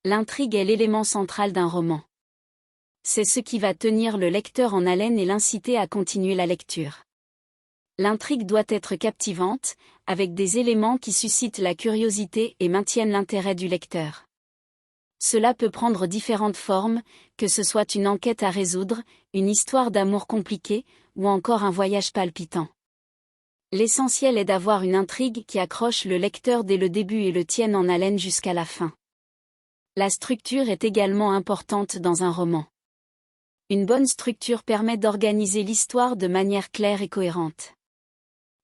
L'intrigue est l'élément central d'un roman. C'est ce qui va tenir le lecteur en haleine et l'inciter à continuer la lecture. L'intrigue doit être captivante, avec des éléments qui suscitent la curiosité et maintiennent l'intérêt du lecteur. Cela peut prendre différentes formes, que ce soit une enquête à résoudre, une histoire d'amour compliquée, ou encore un voyage palpitant. L'essentiel est d'avoir une intrigue qui accroche le lecteur dès le début et le tienne en haleine jusqu'à la fin. La structure est également importante dans un roman. Une bonne structure permet d'organiser l'histoire de manière claire et cohérente.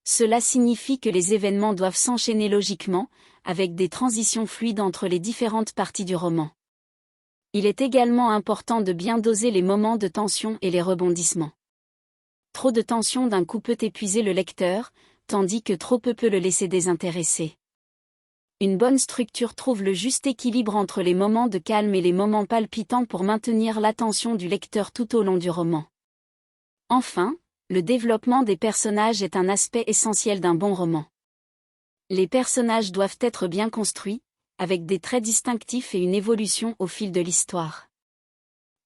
Cela signifie que les événements doivent s'enchaîner logiquement, avec des transitions fluides entre les différentes parties du roman. Il est également important de bien doser les moments de tension et les rebondissements. Trop de tension d'un coup peut épuiser le lecteur, tandis que trop peu peut le laisser désintéressé. Une bonne structure trouve le juste équilibre entre les moments de calme et les moments palpitants pour maintenir l'attention du lecteur tout au long du roman. Enfin, le développement des personnages est un aspect essentiel d'un bon roman. Les personnages doivent être bien construits, avec des traits distinctifs et une évolution au fil de l'histoire.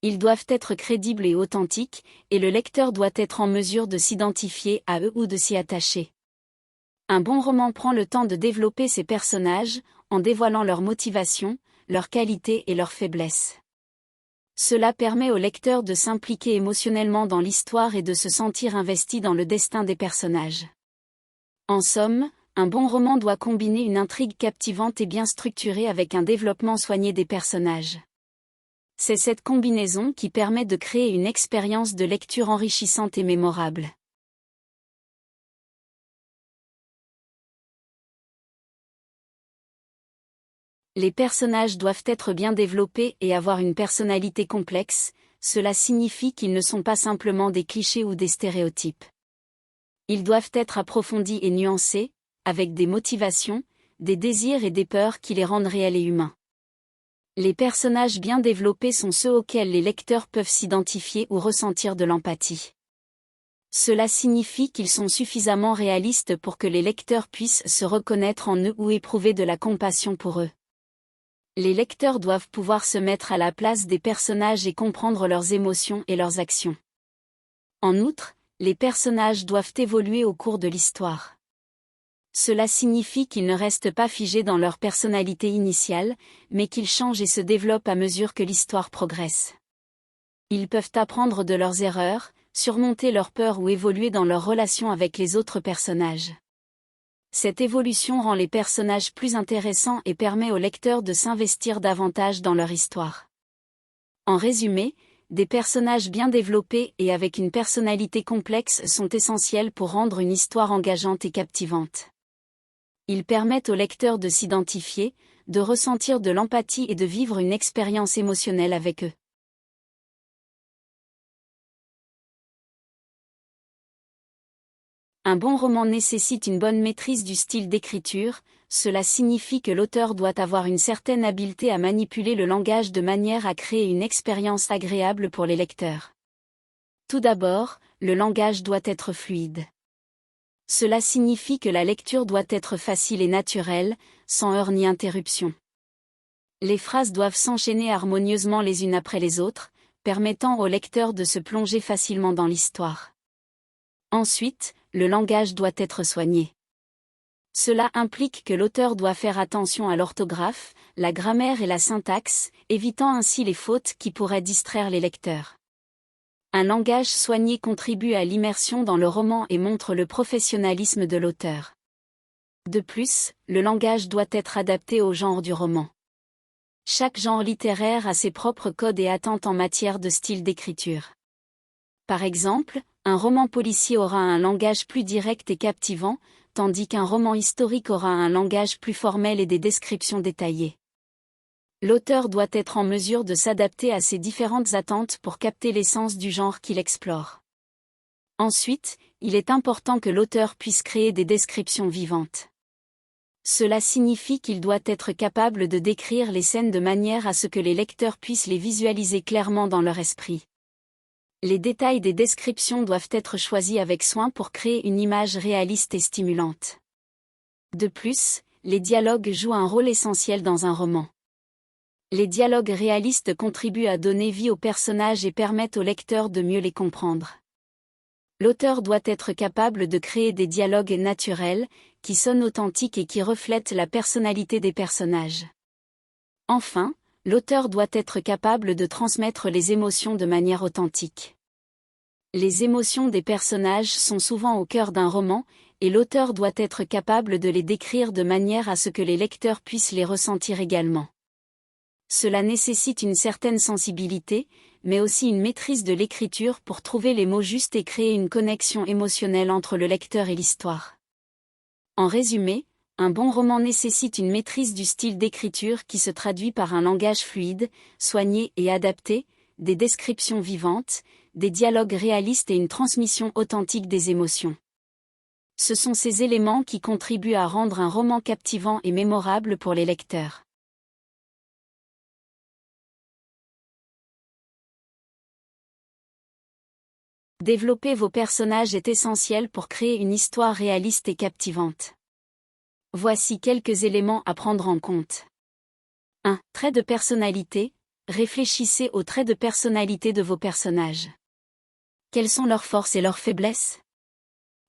Ils doivent être crédibles et authentiques, et le lecteur doit être en mesure de s'identifier à eux ou de s'y attacher. Un bon roman prend le temps de développer ses personnages, en dévoilant leurs motivations, leurs qualités et leurs faiblesses. Cela permet au lecteur de s'impliquer émotionnellement dans l'histoire et de se sentir investi dans le destin des personnages. En somme, un bon roman doit combiner une intrigue captivante et bien structurée avec un développement soigné des personnages. C'est cette combinaison qui permet de créer une expérience de lecture enrichissante et mémorable. Les personnages doivent être bien développés et avoir une personnalité complexe, cela signifie qu'ils ne sont pas simplement des clichés ou des stéréotypes. Ils doivent être approfondis et nuancés, avec des motivations, des désirs et des peurs qui les rendent réels et humains. Les personnages bien développés sont ceux auxquels les lecteurs peuvent s'identifier ou ressentir de l'empathie. Cela signifie qu'ils sont suffisamment réalistes pour que les lecteurs puissent se reconnaître en eux ou éprouver de la compassion pour eux. Les lecteurs doivent pouvoir se mettre à la place des personnages et comprendre leurs émotions et leurs actions. En outre, les personnages doivent évoluer au cours de l'histoire. Cela signifie qu'ils ne restent pas figés dans leur personnalité initiale, mais qu'ils changent et se développent à mesure que l'histoire progresse. Ils peuvent apprendre de leurs erreurs, surmonter leurs peurs ou évoluer dans leur relation avec les autres personnages. Cette évolution rend les personnages plus intéressants et permet aux lecteurs de s'investir davantage dans leur histoire. En résumé, des personnages bien développés et avec une personnalité complexe sont essentiels pour rendre une histoire engageante et captivante. Ils permettent aux lecteurs de s'identifier, de ressentir de l'empathie et de vivre une expérience émotionnelle avec eux. Un bon roman nécessite une bonne maîtrise du style d'écriture, cela signifie que l'auteur doit avoir une certaine habileté à manipuler le langage de manière à créer une expérience agréable pour les lecteurs. Tout d'abord, le langage doit être fluide. Cela signifie que la lecture doit être facile et naturelle, sans heurts ni interruption. Les phrases doivent s'enchaîner harmonieusement les unes après les autres, permettant au lecteur de se plonger facilement dans l'histoire. Ensuite, le langage doit être soigné. Cela implique que l'auteur doit faire attention à l'orthographe, la grammaire et la syntaxe, évitant ainsi les fautes qui pourraient distraire les lecteurs. Un langage soigné contribue à l'immersion dans le roman et montre le professionnalisme de l'auteur. De plus, le langage doit être adapté au genre du roman. Chaque genre littéraire a ses propres codes et attentes en matière de style d'écriture. Par exemple, un roman policier aura un langage plus direct et captivant, tandis qu'un roman historique aura un langage plus formel et des descriptions détaillées. L'auteur doit être en mesure de s'adapter à ces différentes attentes pour capter l'essence du genre qu'il explore. Ensuite, il est important que l'auteur puisse créer des descriptions vivantes. Cela signifie qu'il doit être capable de décrire les scènes de manière à ce que les lecteurs puissent les visualiser clairement dans leur esprit. Les détails des descriptions doivent être choisis avec soin pour créer une image réaliste et stimulante. De plus, les dialogues jouent un rôle essentiel dans un roman. Les dialogues réalistes contribuent à donner vie aux personnages et permettent au lecteur de mieux les comprendre. L'auteur doit être capable de créer des dialogues naturels, qui sonnent authentiques et qui reflètent la personnalité des personnages. Enfin, l'auteur doit être capable de transmettre les émotions de manière authentique. Les émotions des personnages sont souvent au cœur d'un roman, et l'auteur doit être capable de les décrire de manière à ce que les lecteurs puissent les ressentir également. Cela nécessite une certaine sensibilité, mais aussi une maîtrise de l'écriture pour trouver les mots justes et créer une connexion émotionnelle entre le lecteur et l'histoire. En résumé, un bon roman nécessite une maîtrise du style d'écriture qui se traduit par un langage fluide, soigné et adapté, des descriptions vivantes, des dialogues réalistes et une transmission authentique des émotions. Ce sont ces éléments qui contribuent à rendre un roman captivant et mémorable pour les lecteurs. Développer vos personnages est essentiel pour créer une histoire réaliste et captivante. Voici quelques éléments à prendre en compte. 1. Traits de personnalité. Réfléchissez aux traits de personnalité de vos personnages. Quelles sont leurs forces et leurs faiblesses?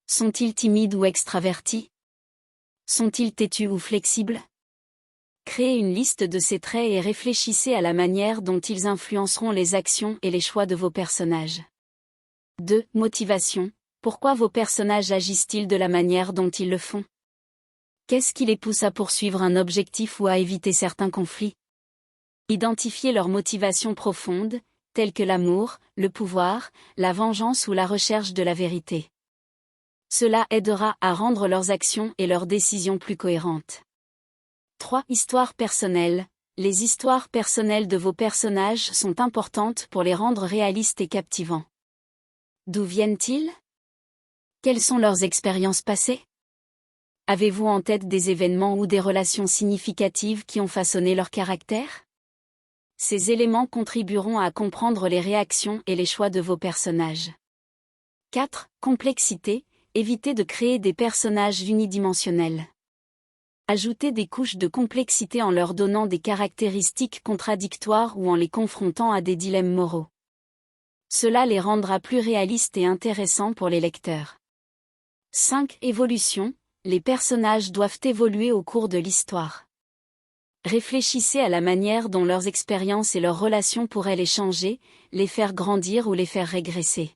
Sont-ils timides ou extravertis? Sont-ils têtus ou flexibles? Créez une liste de ces traits et réfléchissez à la manière dont ils influenceront les actions et les choix de vos personnages. 2. Motivation. Pourquoi vos personnages agissent-ils de la manière dont ils le font? Qu'est-ce qui les pousse à poursuivre un objectif ou à éviter certains conflits? Identifiez leurs motivations profondes, telles que l'amour, le pouvoir, la vengeance ou la recherche de la vérité. Cela aidera à rendre leurs actions et leurs décisions plus cohérentes. 3. Histoire personnelle. Les histoires personnelles de vos personnages sont importantes pour les rendre réalistes et captivants. D'où viennent-ils? Quelles sont leurs expériences passées? Avez-vous en tête des événements ou des relations significatives qui ont façonné leur caractère? Ces éléments contribueront à comprendre les réactions et les choix de vos personnages. 4. Complexité. Évitez de créer des personnages unidimensionnels. Ajoutez des couches de complexité en leur donnant des caractéristiques contradictoires ou en les confrontant à des dilemmes moraux. Cela les rendra plus réalistes et intéressants pour les lecteurs. 5. Évolution. Les personnages doivent évoluer au cours de l'histoire. Réfléchissez à la manière dont leurs expériences et leurs relations pourraient les changer, les faire grandir ou les faire régresser.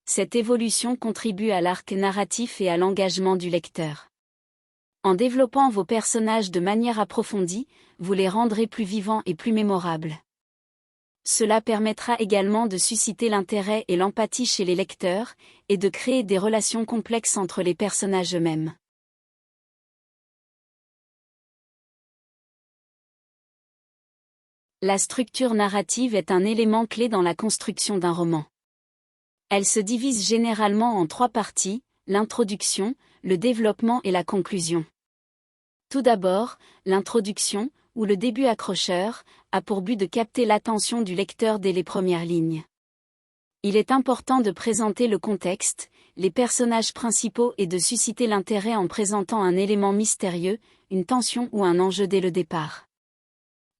Cette évolution contribue à l'arc narratif et à l'engagement du lecteur. En développant vos personnages de manière approfondie, vous les rendrez plus vivants et plus mémorables. Cela permettra également de susciter l'intérêt et l'empathie chez les lecteurs, et de créer des relations complexes entre les personnages eux-mêmes. La structure narrative est un élément clé dans la construction d'un roman. Elle se divise généralement en 3 parties, l'introduction, le développement et la conclusion. Tout d'abord, l'introduction, ou le début accrocheur, a pour but de capter l'attention du lecteur dès les premières lignes. Il est important de présenter le contexte, les personnages principaux et de susciter l'intérêt en présentant un élément mystérieux, une tension ou un enjeu dès le départ.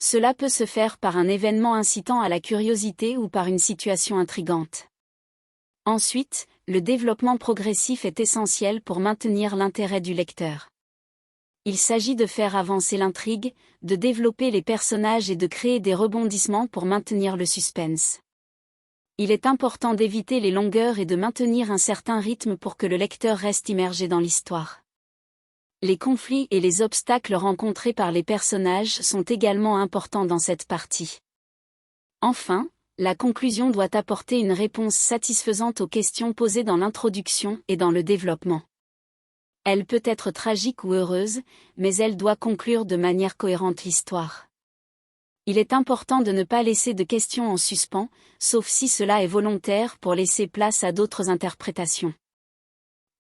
Cela peut se faire par un événement incitant à la curiosité ou par une situation intrigante. Ensuite, le développement progressif est essentiel pour maintenir l'intérêt du lecteur. Il s'agit de faire avancer l'intrigue, de développer les personnages et de créer des rebondissements pour maintenir le suspense. Il est important d'éviter les longueurs et de maintenir un certain rythme pour que le lecteur reste immergé dans l'histoire. Les conflits et les obstacles rencontrés par les personnages sont également importants dans cette partie. Enfin, la conclusion doit apporter une réponse satisfaisante aux questions posées dans l'introduction et dans le développement. Elle peut être tragique ou heureuse, mais elle doit conclure de manière cohérente l'histoire. Il est important de ne pas laisser de questions en suspens, sauf si cela est volontaire pour laisser place à d'autres interprétations.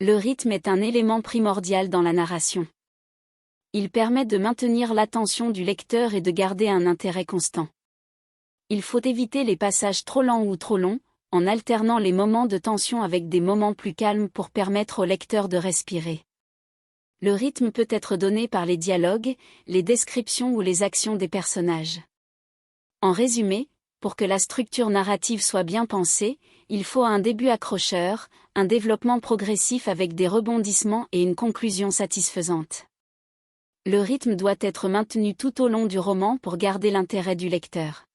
Le rythme est un élément primordial dans la narration. Il permet de maintenir l'attention du lecteur et de garder un intérêt constant. Il faut éviter les passages trop lents ou trop longs, en alternant les moments de tension avec des moments plus calmes pour permettre au lecteur de respirer. Le rythme peut être donné par les dialogues, les descriptions ou les actions des personnages. En résumé, pour que la structure narrative soit bien pensée, il faut un début accrocheur, un développement progressif avec des rebondissements et une conclusion satisfaisante. Le rythme doit être maintenu tout au long du roman pour garder l'intérêt du lecteur.